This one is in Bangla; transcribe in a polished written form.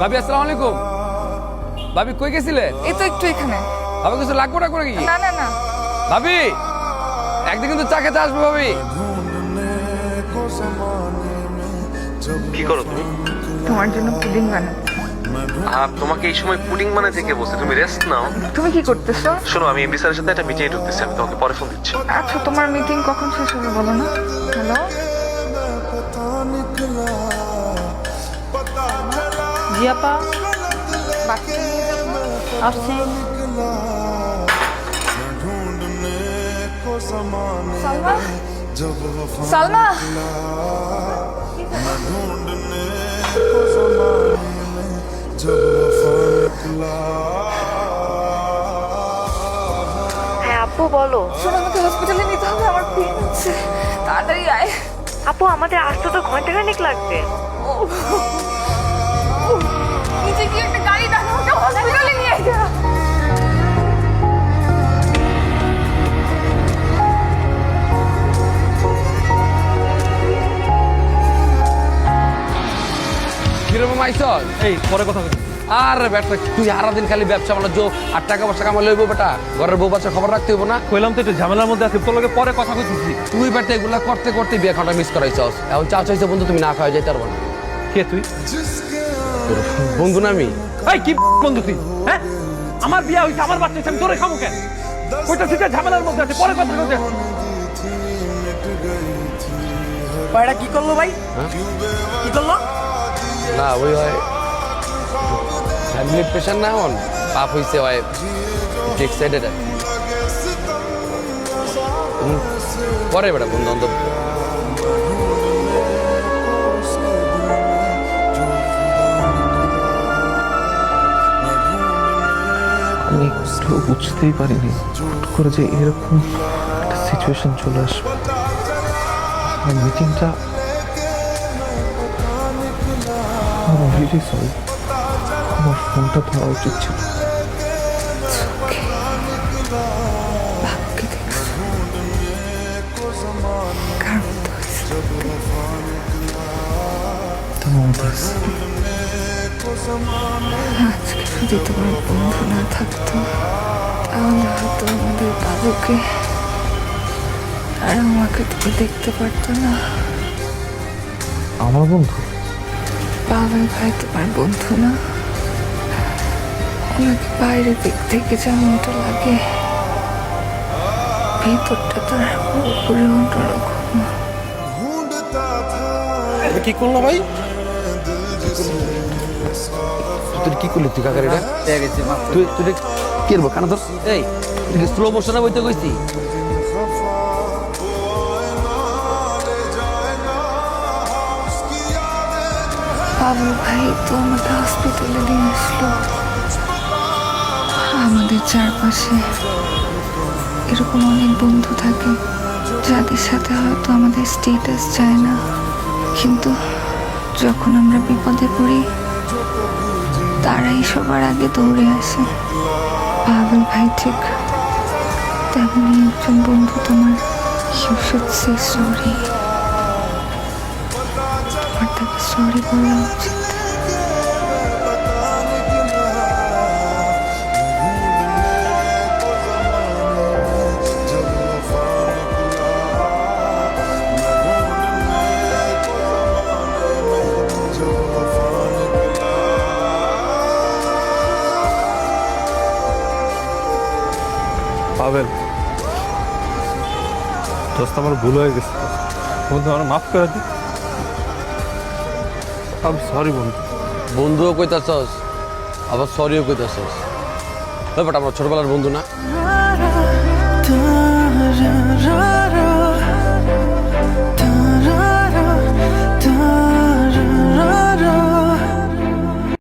ভাবি আসসালামু আলাইকুম। ভাবি কই গেছিলে? এই তো একটু এখানে। ভাবি কিছু লাগবো না করে কি? না না না ভাবি একদিন কিন্তু চা খেতে আসবে ভাবি। কি করো তুমি? তোমার জন্য পুডিং বানাচ্ছি। আর তোমাকে এই সময় পুডিং বানাতে কে বলছে? তুমি রেস্ট নাও। তুমি কি করতেছো? শোনো, আমি এমডি স্যারের সাথে একটা মিটিংয়ে ঢুকতেছি, আমি তোমাকে পরে ফোন দিচ্ছি। আচ্ছা, তোমার মিটিং কখন শেষ হবে বলো না। হ্যালো, জি আপা, বাচ্চা নিয়ে যাবো। আসছি। সালমা, সালমা, হ্যাঁ আপু বলো। শোনো, আমাকে হসপিটালে নিতে হবে, আমার পেন হচ্ছে, তাড়াতাড়ি আয়। আপু আমাদের আসতে তো ঘন্টাখানেক লাগবে। নিচে গিয়ে একটা গাড়ি ডাকো, ওকে হসপিটালে নিয়ে যা। কিরকম আইসস? এই পরে কথা বলি। আরে বেটা তুই সারাদিন খালি ব্যবসা বাণিজ্য আর টাকা পয়সা কামাই লইব বেটা, ঘরের বউ বাচ্চার খবর রাখতে হইব না? কইলাম তো একটু ঝামেলার মধ্যে আছি, তোর লগে পরে কথা কইতেছি। তুই বেটা এগুলা করতে করতে বিয়ে খাওয়াটা মিস করাইছস। এখন চা চাইছে বন্ধু, তুমি না খাওয়া যাইতে পারবো না। কে তুই? তোর বন্ধু না আমি। এই কি বন্ধু তুই? হ্যাঁ, আমার বিয়ে হইছে, আমার বাচ্চা হইছে, আমি তোরে খাবো কেন? কইতাছি যে ঝামেলার মধ্যে আছে, পরে কথা কইতে। পায়রা কি করলো ভাই? হ্যাঁ? কি করলো? না ওই হয় ফ্যামিলি প্রেশার না, এখন পাপ হইছে হয় এক্সাইটেড আর পরে বেটা বন্ধু বান্ধব। আমি একটু বুঝতেই পারিনি হুট করে যে এরকম একটা সিচুয়েশন চলে আসবে। আর মিটিংটা রিয়েলি সরি, আমার ফোনটা ধরা উচিত ছিল। ভাবকে দেখছো, কার মতো হয়েছে। আজকে যদি তোমার বন্ধু না থাকতো, তাহলে হয়তো আমাদের বাবুকে আর আমাকে তুমি দেখতে পারতো না। আমার বন্ধু? পাগল ভাই তোমার বন্ধু না? ওনাকে বাইরে দিক থেকে যেমনটা লাগে, ভিতরটা তার পুরোপুরি অন্যরকম। কি করলো ভাই? তুই কি করলি? তুই কাকার এটা তুই তুই কি করবো কানা তোর? এই স্লো মোশনে বইতে কইছি। বাবু ভাই তো আমাকে হসপিটালে নিয়ে আসলো। আমাদের চারপাশে এরকম অনেক বন্ধু থাকে যাদের সাথে হয়তো আমাদের স্টেটাস যায় না, কিন্তু যখন আমরা বিপদে পড়ি তারাই সবার আগে দৌড়ে আসে। পাগল ভাই ঠিক তেমনই একজন বন্ধু তোমার। You should say sorry. তোমার তাকে সরি বলা উচিত। পাবেল, দোস্ত আমার ভুল হয়ে গেছে, বন্ধু আমার মাফ করে দি। আমি সরি বন্ধু। বন্ধুও কইতাছস আবার সরিও কইতাছস। ব্যাপারটা আমরা ছোটবেলার বন্ধু না?